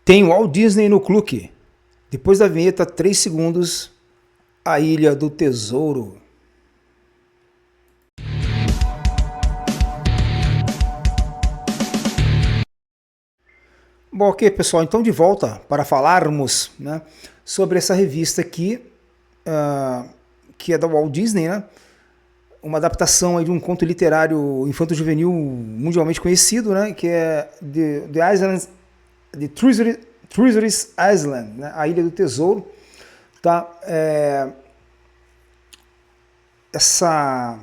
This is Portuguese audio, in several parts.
Tem Walt Disney no Clube. Depois da vinheta, 3 segundos, a Ilha do Tesouro. Bom, ok, pessoal, então de volta para falarmos, né, sobre essa revista aqui, que é da Walt Disney, né, uma adaptação aí de um conto literário infanto-juvenil mundialmente conhecido, né, que é The Islands, The Treasury's Island, né, a Ilha do Tesouro. Tá? Essa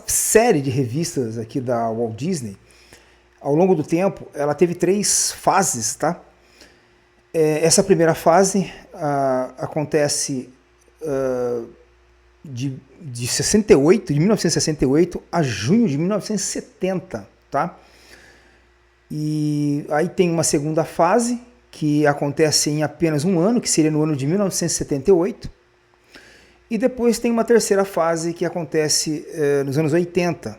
série de revistas aqui da Walt Disney, ao longo do tempo, ela teve 3 fases, tá? Essa primeira fase acontece de 1968 a junho de 1970, tá? E aí tem uma segunda fase que acontece em apenas um ano, que seria no ano de 1978. E depois tem uma terceira fase que acontece nos anos 80,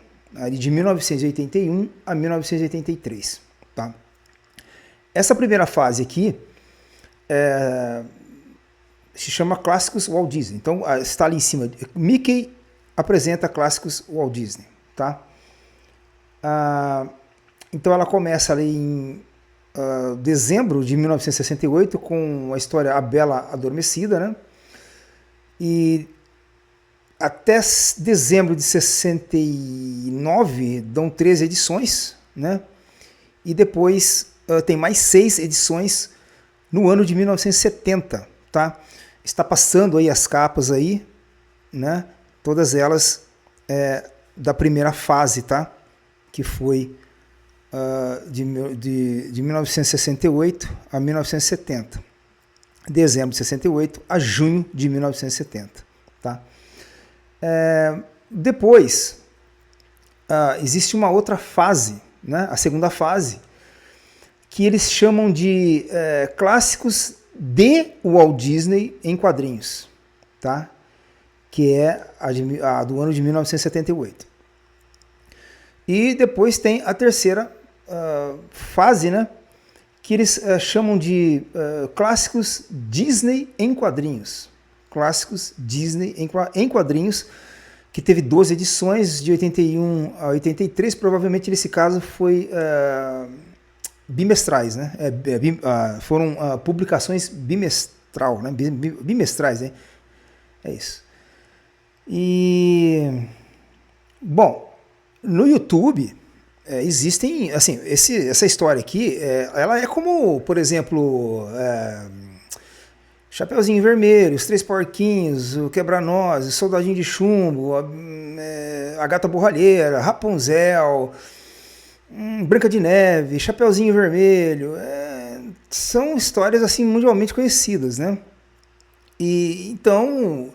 de 1981 a 1983. Tá? Essa primeira fase aqui se chama Clássicos Walt Disney. Então está ali em cima. Mickey apresenta Clássicos Walt Disney. Tá? Então ela começa ali em dezembro de 1968 com a história A Bela Adormecida, né? E até dezembro de 69 dão 13 edições, né? E depois tem mais 6 edições no ano de 1970, tá? Está passando aí as capas aí, né? Todas elas da primeira fase, tá? Que foi de 1968 a 1970. Dezembro de 68 a junho de 1970. Tá? Depois, existe uma outra fase, né? A segunda fase, que eles chamam de clássicos de Walt Disney em quadrinhos, tá? Que é a do ano de 1978. E depois tem a terceira fase, né? Que eles chamam de clássicos Disney em quadrinhos. Clássicos Disney em quadrinhos, que teve 12 edições, de 81 a 83, provavelmente nesse caso foi bimestrais, né? Foram publicações bimestrais, né? É isso. E, bom, no YouTube existem, assim, essa história aqui, ela é como, por exemplo, Chapeuzinho Vermelho, Os Três Porquinhos, o Quebra-Nozes, Soldadinho de Chumbo, a Gata Borralheira, Rapunzel, Branca de Neve, Chapeuzinho Vermelho, são histórias assim mundialmente conhecidas, né? E então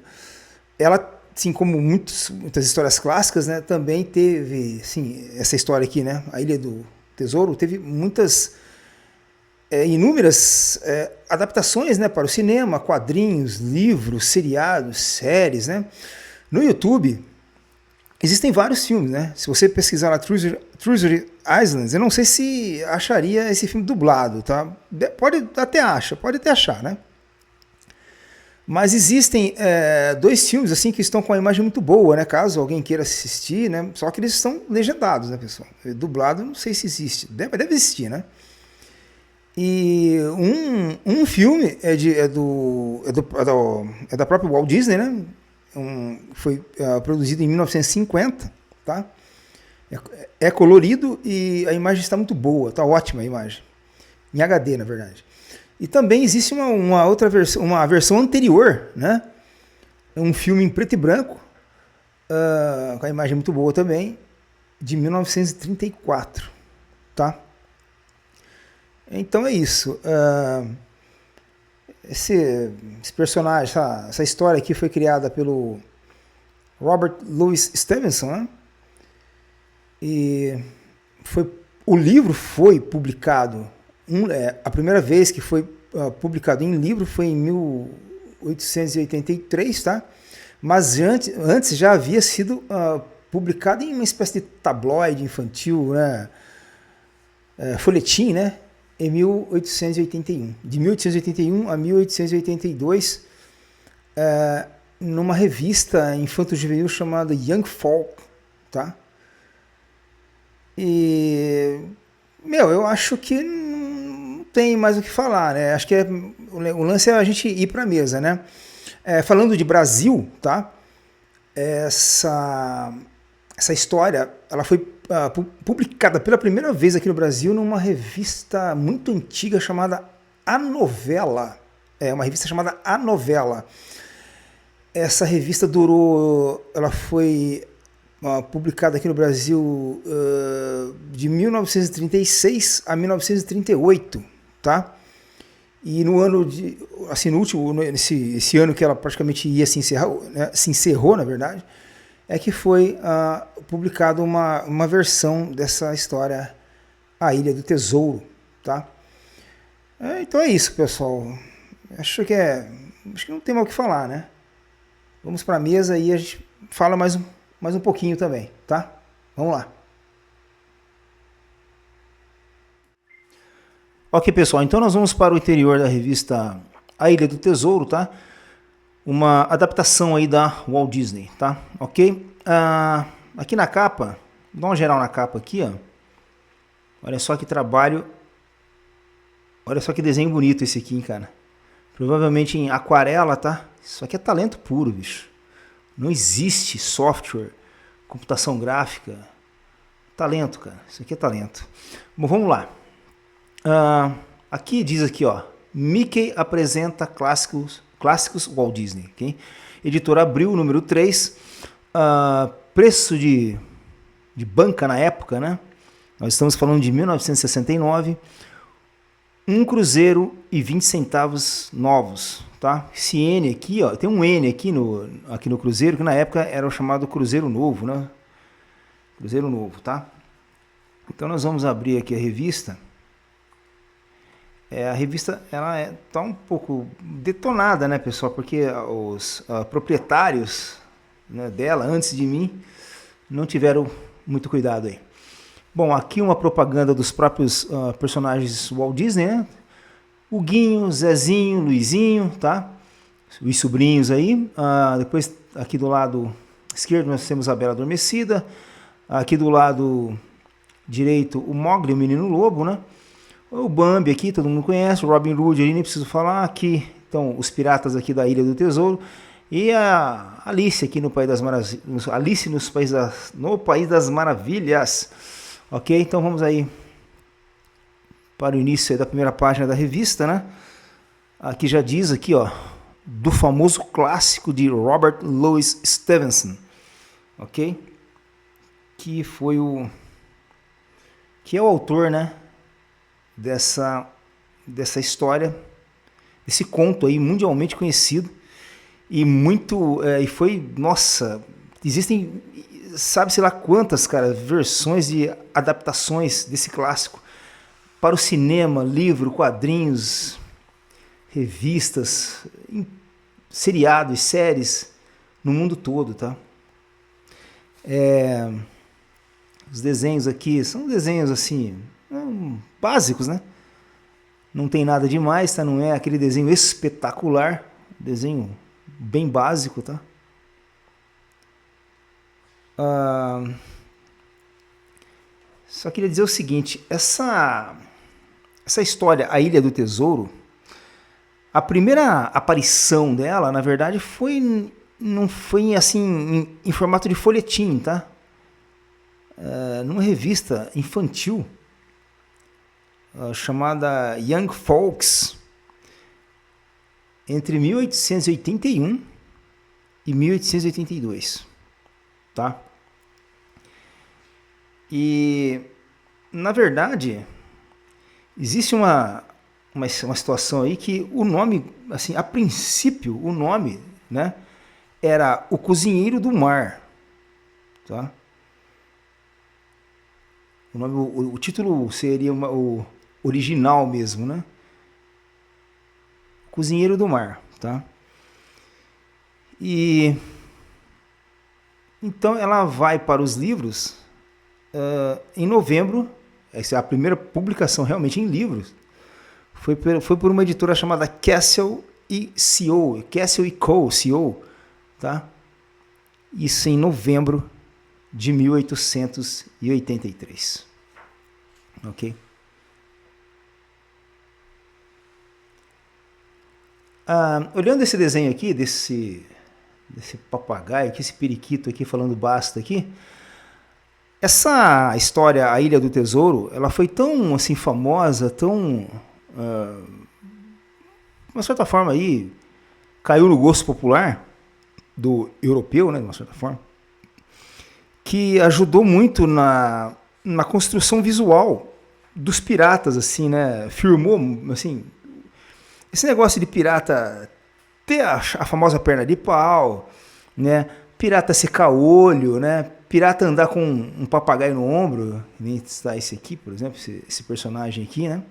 ela, assim como muitas histórias clássicas, né, também teve, assim, essa história aqui, né, a Ilha do Tesouro, teve muitas, inúmeras adaptações, né, para o cinema, quadrinhos, livros, seriados, séries, né. No YouTube existem vários filmes, né. Se você pesquisar lá Treasury Islands, eu não sei se acharia esse filme dublado, tá? Pode até achar, né. Mas existem 2 filmes assim que estão com uma imagem muito boa, né? Caso alguém queira assistir, né? Só que eles estão legendados, né, pessoal? Dublado, não sei se existe. Deve existir, né? E um filme é da própria Walt Disney, né? Foi produzido em 1950, tá? É colorido e a imagem está muito boa, tá ótima a imagem. Em HD, na verdade. E também existe uma outra versão, uma versão anterior, né? Um filme em preto e branco, com a imagem muito boa também, de 1934, tá? Então é isso. Esse personagem, essa história aqui foi criada pelo Robert Louis Stevenson, né? E o livro foi publicado. A primeira vez que foi publicado em livro foi em 1883, tá? Mas antes já havia sido publicado em uma espécie de tabloide infantil, né? Folhetim, né? em 1881. De 1881 a 1882, numa revista infanto-juvenil chamada Young Folk, tá? E, eu acho que não tem mais o que falar, né? Acho que o lance é a gente ir para a mesa, né? Falando de Brasil, tá? Essa história, ela foi publicada pela primeira vez aqui no Brasil numa revista muito antiga chamada A Novela. Uma revista chamada A Novela. Essa revista ela foi publicada aqui no Brasil de 1936 a 1938, tá? E no ano de, assim, esse ano que ela praticamente ia se encerrar, né, se encerrou, na verdade, é que foi publicada uma versão dessa história, A Ilha do Tesouro, tá? Então é isso, pessoal. Acho que não tem mais o que falar, né? Vamos para a mesa e a gente fala mais um pouquinho também, tá? Vamos lá. Ok, pessoal, então nós vamos para o interior da revista A Ilha do Tesouro, tá? Uma adaptação aí da Walt Disney, tá? Ok? Aqui na capa, dá uma geral na capa aqui, ó. Olha só que trabalho, olha só que desenho bonito esse aqui, hein, cara. Provavelmente em aquarela, tá? Isso aqui é talento puro, bicho. Não existe software, computação gráfica. Talento, cara. Isso aqui é talento. Bom, vamos lá. Aqui diz aqui, ó. Mickey apresenta clássicos Walt Disney. Okay? Editora Abril, número 3. Preço de banca na época, né? Nós estamos falando de 1969. R$1,20 novos, tá? Esse N aqui, ó, tem um N aqui no Cruzeiro, que na época era o chamado Cruzeiro Novo, né? Cruzeiro Novo, tá? Então nós vamos abrir aqui a revista. A revista ela tá um pouco detonada, né, pessoal? Porque os proprietários, né, dela, antes de mim, não tiveram muito cuidado aí. Bom, aqui uma propaganda dos próprios personagens Walt Disney, né? O Guinho, Zezinho, Luizinho, tá? Os sobrinhos aí. Depois, aqui do lado esquerdo, nós temos a Bela Adormecida. Aqui do lado direito, o Mowgli, o Menino Lobo, né? O Bambi aqui, todo mundo conhece. O Robin Hood ali, nem preciso falar. Aqui, então, os piratas aqui da Ilha do Tesouro. E a Alice aqui no País das Maravilhas. Alice no País das Maravilhas. Ok, então vamos aí para o início da primeira página da revista, né? Aqui já diz aqui, ó, do famoso clássico de Robert Louis Stevenson, ok? Que é o autor, né? Dessa história, desse conto aí mundialmente conhecido e e foi, nossa, existem sabe-se lá quantas, cara, versões de adaptações desse clássico para o cinema, livro, quadrinhos, revistas, seriados, séries no mundo todo, tá? Os desenhos aqui são desenhos assim básicos, né? Não tem nada demais, tá? Não é aquele desenho espetacular, desenho bem básico, tá? Só queria dizer o seguinte, essa história, A Ilha do Tesouro, a primeira aparição dela, na verdade, não foi assim em formato de folhetim, tá? Numa revista infantil chamada Young Folks, entre 1881 e 1882, tá? E, na verdade, existe uma situação aí que o nome, assim, a princípio, o nome, né, era O Cozinheiro do Mar, tá? O título seria o original mesmo, né? Cozinheiro do Mar, tá? E então ela vai para os livros em novembro. Essa é a primeira publicação realmente em livros, Foi por uma editora chamada Castle e Co. Castle e Co. Tá? Isso em novembro de 1883. Ok? Olhando esse desenho aqui, desse papagaio aqui, esse periquito aqui falando basta aqui, essa história, A Ilha do Tesouro, ela foi tão assim famosa, tão de uma certa forma aí caiu no gosto popular do europeu, né, de uma certa forma, que ajudou muito na construção visual dos piratas, assim, né? Firmou, assim, esse negócio de pirata ter a famosa perna de pau, né? Pirata secar olho, né? Pirata andar com um papagaio no ombro, nem está esse aqui, por exemplo, esse personagem aqui, né?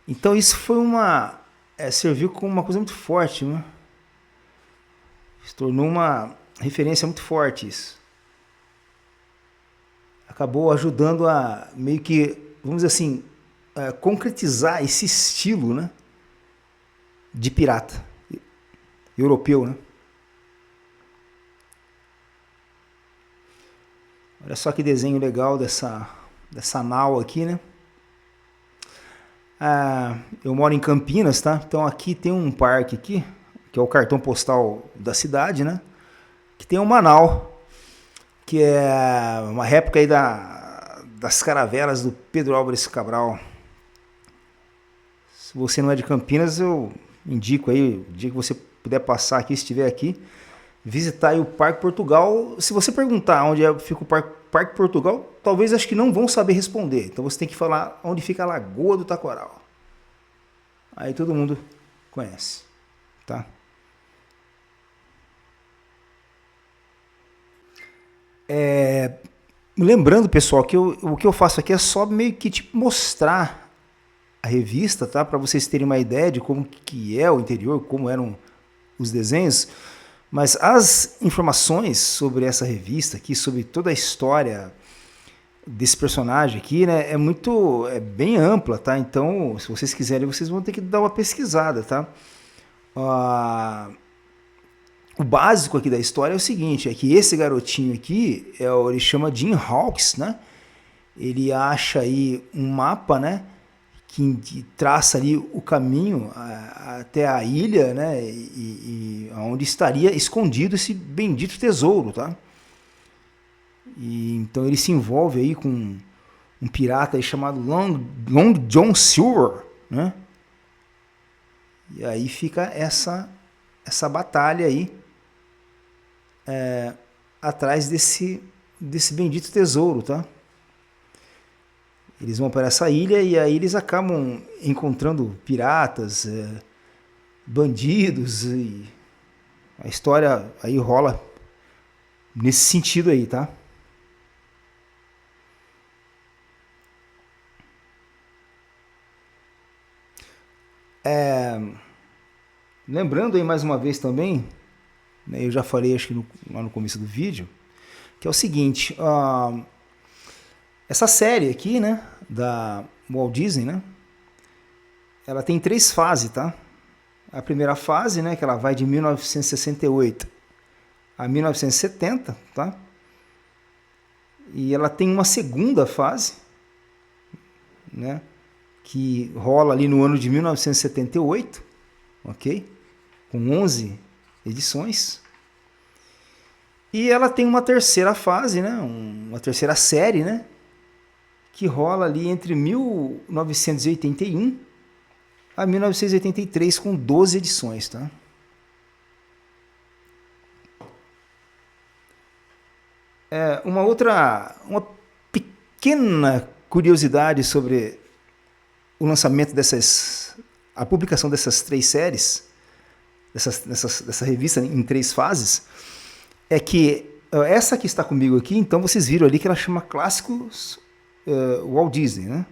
Então isso foi serviu como uma coisa muito forte, né? Se tornou uma referência muito forte isso. Acabou ajudando a meio que, vamos dizer assim, concretizar esse estilo, né, de pirata europeu, né? Olha só que desenho legal dessa nau aqui, né? Eu moro em Campinas, tá? Então aqui tem um parque aqui, que é o cartão postal da cidade, né? Que tem uma nau, que é uma réplica aí das caravelas do Pedro Álvares Cabral. Se você não é de Campinas, eu indico aí, o dia que você puder passar aqui, se estiver aqui, visitar aí o Parque Portugal. Se você perguntar onde fica o Parque Portugal, talvez acho que não vão saber responder. Então você tem que falar onde fica a Lagoa do Taquaral. Aí todo mundo conhece, tá? Lembrando, pessoal, que o que eu faço aqui é só meio que tipo mostrar a revista, tá? Para vocês terem uma ideia de como que é o interior, como eram os desenhos. Mas as informações sobre essa revista aqui, sobre toda a história desse personagem aqui, né, é bem ampla, tá? Então, se vocês quiserem, vocês vão ter que dar uma pesquisada, tá? O básico aqui da história é o seguinte, é que esse garotinho aqui, ele chama Jim Hawkes, né? Ele acha aí um mapa, né, que traça ali o caminho até a ilha, né, e onde estaria escondido esse bendito tesouro, tá? E então ele se envolve aí com um pirata aí chamado Long John Silver, né? E aí fica essa batalha aí atrás desse bendito tesouro, tá? Eles vão para essa ilha e aí eles acabam encontrando piratas, bandidos, e a história aí rola nesse sentido aí, tá? Lembrando aí mais uma vez também, né, eu já falei acho que lá no começo do vídeo, que é o seguinte, essa série aqui, né, da Walt Disney, né, ela tem 3 fases, tá? A primeira fase, né, que ela vai de 1968 a 1970, tá? E ela tem uma segunda fase, né, que rola ali no ano de 1978, ok? Com 11 edições. E ela tem uma terceira fase, né, uma terceira série, né, que rola ali entre 1981 a 1983 com 12 edições, tá? Uma pequena curiosidade sobre o lançamento a publicação dessas 3 séries, dessa revista em 3 fases, é que essa que está comigo aqui, então vocês viram ali que ela chama Clássicos Walt Disney, né?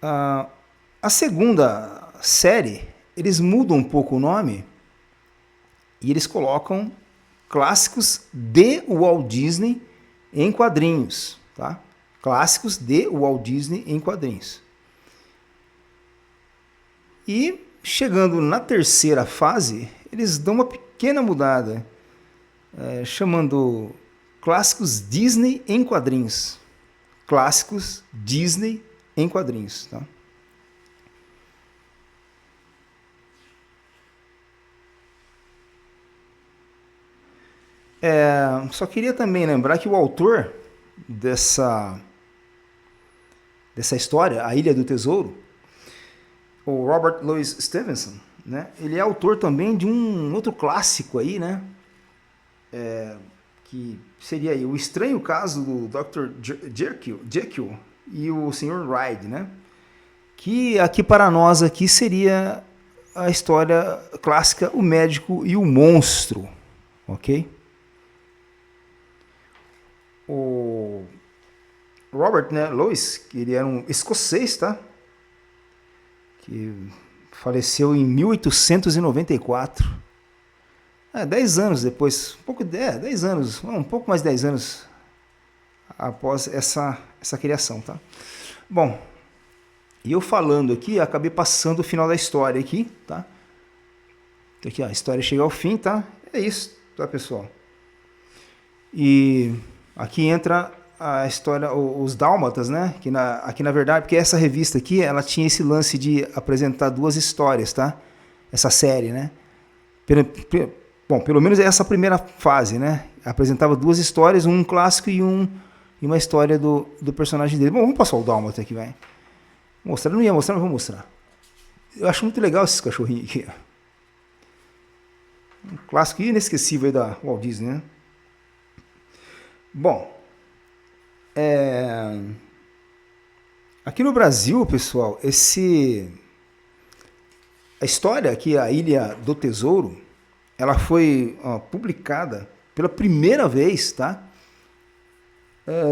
A segunda série, eles mudam um pouco o nome e eles colocam Clássicos de Walt Disney em quadrinhos, tá? Clássicos de Walt Disney em quadrinhos. E chegando na terceira fase, eles dão uma pequena mudada, chamando clássicos Disney em quadrinhos. Clássicos Disney em quadrinhos. Tá? Só queria também lembrar que o autor dessa história, A Ilha do Tesouro, o Robert Louis Stevenson, né? Ele é autor também de um outro clássico aí, né? Que seria aí O Estranho Caso do Dr. Jekyll e o Sr. Hyde, né? Que aqui para nós aqui seria a história clássica O Médico e o Monstro, ok? O Robert, né, Louis, que ele era um escocês, tá? Que faleceu em 1894. 10 anos depois, um pouco, 10 anos, um pouco mais de 10 anos após essa criação, tá? Bom, e eu falando aqui, acabei passando o final da história aqui, tá? Aqui, ó, a história chega ao fim, tá? É isso, tá, pessoal? E aqui entra a história, os Dálmatas, né? Aqui na verdade, porque essa revista aqui, ela tinha esse lance de apresentar duas histórias, tá? Essa série, né? Bom, pelo menos essa primeira fase, né? Apresentava duas histórias, um clássico e uma história do personagem dele. Bom, vamos passar o Dálmata aqui, vai. Mostrar, não ia mostrar, mas vou mostrar. Eu acho muito legal esses cachorrinhos aqui. Um clássico inesquecível aí da Walt Disney, né? Bom, aqui no Brasil, pessoal, a história aqui, A Ilha do Tesouro, ela foi publicada pela primeira vez, tá?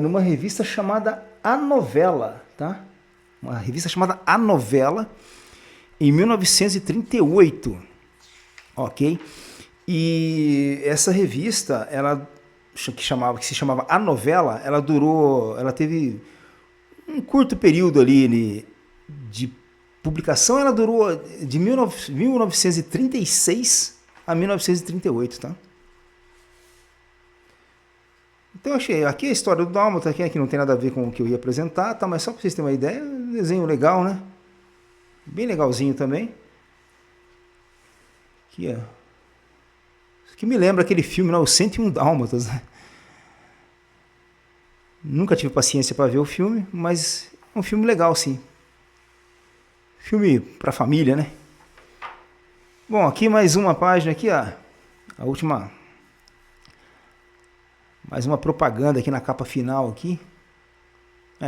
Numa revista chamada A Novela, tá? Uma revista chamada A Novela, em 1938, ok? E essa revista, que se chamava A Novela, ela teve um curto período ali de publicação, ela durou de 1936 a 1938, tá? Então eu achei, aqui a história do Dálmata, aqui não tem nada a ver com o que eu ia apresentar, tá? Mas só para vocês terem uma ideia, um desenho legal, né? Bem legalzinho também. Aqui, ó. Isso aqui me lembra aquele filme, não, Os 101 Dálmatas, né? Nunca tive paciência para ver o filme, mas é um filme legal, sim. Filme para família, né? Bom, aqui mais uma página aqui, ó. A última. Mais uma propaganda aqui na capa final aqui.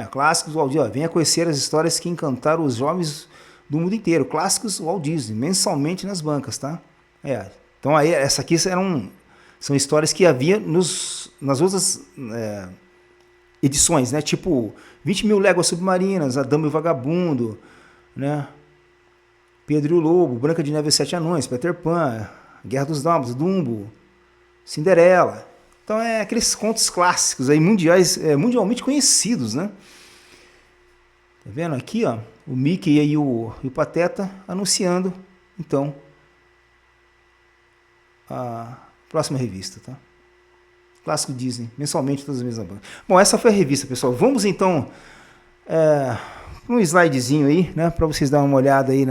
Clássicos Walt Disney. Venha conhecer as histórias que encantaram os jovens do mundo inteiro. Clássicos Walt Disney, mensalmente nas bancas, tá? Então aí, essa aqui são histórias que havia nas outras edições, né? Tipo 20 Mil Léguas Submarinas, A Dama e o Vagabundo, né? Pedro e o Lobo, Branca de Neve e os Sete Anões, Peter Pan, Guerra dos Dálmatas, Dumbo, Cinderela. Então aqueles contos clássicos aí, mundialmente conhecidos, né? Tá vendo aqui, ó, o Mickey e o Pateta anunciando, então, a próxima revista, tá? Clássico Disney, mensalmente todas as mesmas bancas. Bom, essa foi a revista, pessoal. Vamos então um slidezinho aí, né, para vocês darem uma olhada aí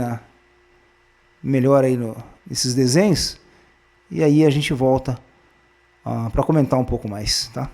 melhor aí nesses desenhos, e aí a gente volta para comentar um pouco mais, tá?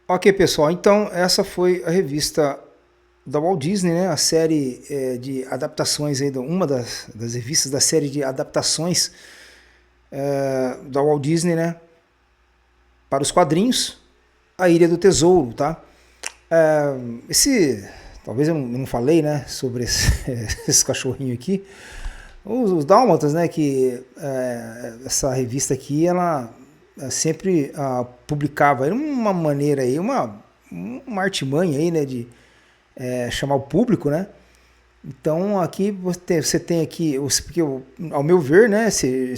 Ok, pessoal, então essa foi a revista da Walt Disney, né? A série de adaptações, aí, uma das revistas da série de adaptações da Walt Disney, né? Para os quadrinhos, A Ilha do Tesouro, tá? Talvez eu não falei, né, sobre esse cachorrinho aqui, os dálmatas, né, que essa revista aqui, ela sempre publicava, era uma maneira aí, uma artimanha aí, né, de chamar o público, né. Então aqui você tem aqui, porque ao meu ver, né,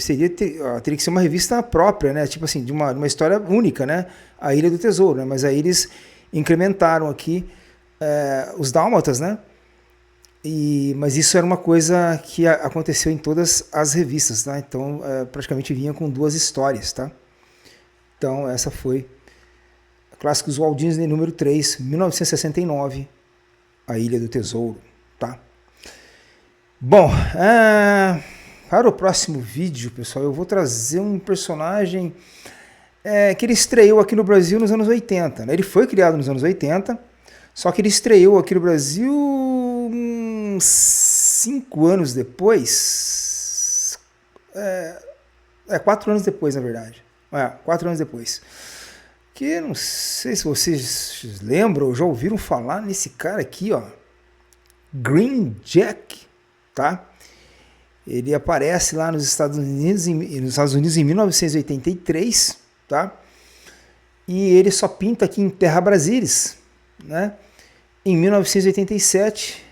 teria que ser uma revista própria, né, tipo assim, de uma história única, né, A Ilha do Tesouro, né, mas aí eles incrementaram aqui os dálmatas, né, mas isso era uma coisa que aconteceu em todas as revistas, tá, então praticamente vinha com duas histórias, tá. Então essa foi Clássicos Walt Disney número 3, 1969, A Ilha do Tesouro, tá. Bom, para o próximo vídeo, pessoal, eu vou trazer um personagem que ele estreou aqui no Brasil nos anos 80. Né? Ele foi criado nos anos 80, só que ele estreou aqui no Brasil 5 anos depois. 4 anos depois, na verdade. 4 anos depois. Que não sei se vocês lembram ou já ouviram falar nesse cara aqui, ó. Green Jack. Tá? Ele aparece lá nos Estados Unidos em 1983, tá? E ele só pinta aqui em Terra Brasilis, né? Em 1987,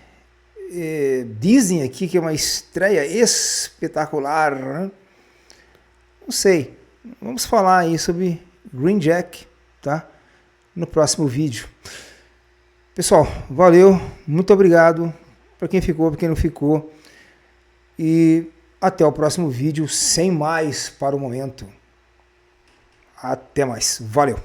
dizem aqui que é uma estreia espetacular, né? Não sei, vamos falar aí sobre Green Jack, tá? No próximo vídeo. Pessoal, valeu, muito obrigado para quem ficou, para quem não ficou. E até o próximo vídeo, sem mais para o momento. Até mais. Valeu!